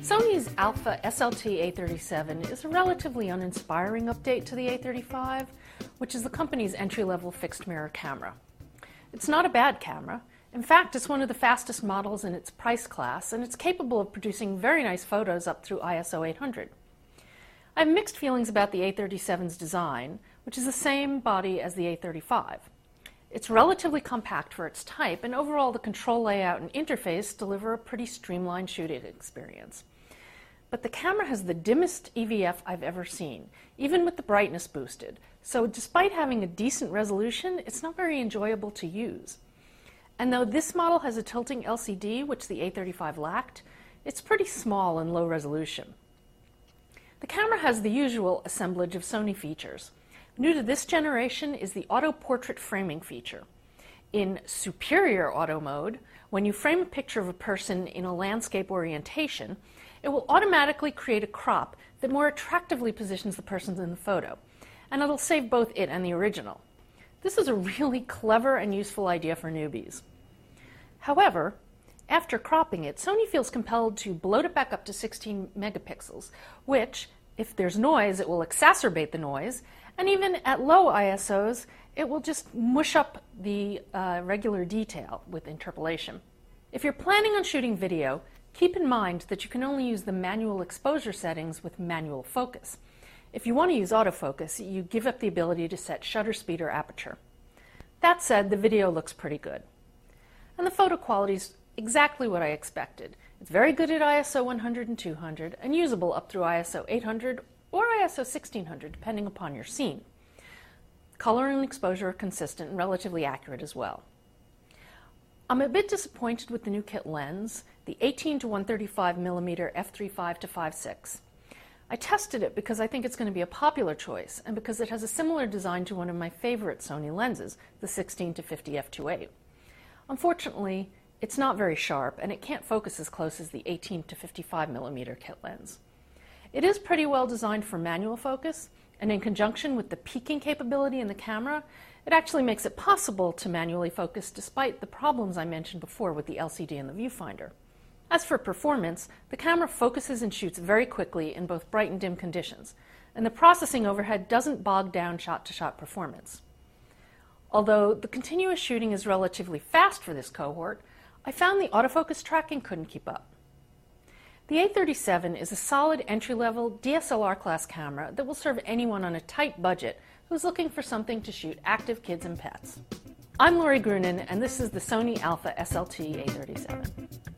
Sony's Alpha SLT-A37 is a relatively uninspiring update to the A35, which is the company's entry-level fixed mirror camera. It's not a bad camera. In fact, it's one of the fastest models in its price class, and it's capable of producing very nice photos up through ISO 800. I have mixed feelings about the A37's design, which is the same body as the A35. It's relatively compact for its type, and overall the control layout and interface deliver a pretty streamlined shooting experience. But the camera has the dimmest EVF I've ever seen, even with the brightness boosted, so despite having a decent resolution, it's not very enjoyable to use. And though this model has a tilting LCD, which the A35 lacked, it's pretty small and low resolution. The camera has the usual assemblage of Sony features. New to this generation is the auto portrait framing feature. In superior auto mode, when you frame a picture of a person in a landscape orientation, it will automatically create a crop that more attractively positions the person in the photo, and it'll save both it and the original. This is a really clever and useful idea for newbies. However, after cropping it, Sony feels compelled to bloat it back up to 16 megapixels, which, if there's noise, it will exacerbate the noise, and even at low ISOs, it will just mush up the regular detail with interpolation. If you're planning on shooting video, keep in mind that you can only use the manual exposure settings with manual focus. If you want to use autofocus, you give up the ability to set shutter speed or aperture. That said, the video looks pretty good. And the photo quality is exactly what I expected. It's very good at ISO 100 and 200, and usable up through ISO 800 or ISO 1600, depending upon your scene. Color and exposure are consistent and relatively accurate as well. I'm a bit disappointed with the new kit lens, the 18 to 135 mm f3.5 to 5.6. I tested it because I think it's going to be a popular choice, and because it has a similar design to one of my favorite Sony lenses, the 16 to 50 f2.8. Unfortunately, it's not very sharp, and it can't focus as close as the 18 to 55 mm kit lens. It is pretty well designed for manual focus, and in conjunction with the peaking capability in the camera, it actually makes it possible to manually focus despite the problems I mentioned before with the LCD and the viewfinder. As for performance, the camera focuses and shoots very quickly in both bright and dim conditions, and the processing overhead doesn't bog down shot-to-shot performance. Although the continuous shooting is relatively fast for this cohort, I found the autofocus tracking couldn't keep up. The A37 is a solid entry-level DSLR class camera that will serve anyone on a tight budget who's looking for something to shoot active kids and pets. I'm Lori Grunin, and this is the Sony Alpha SLT-A37.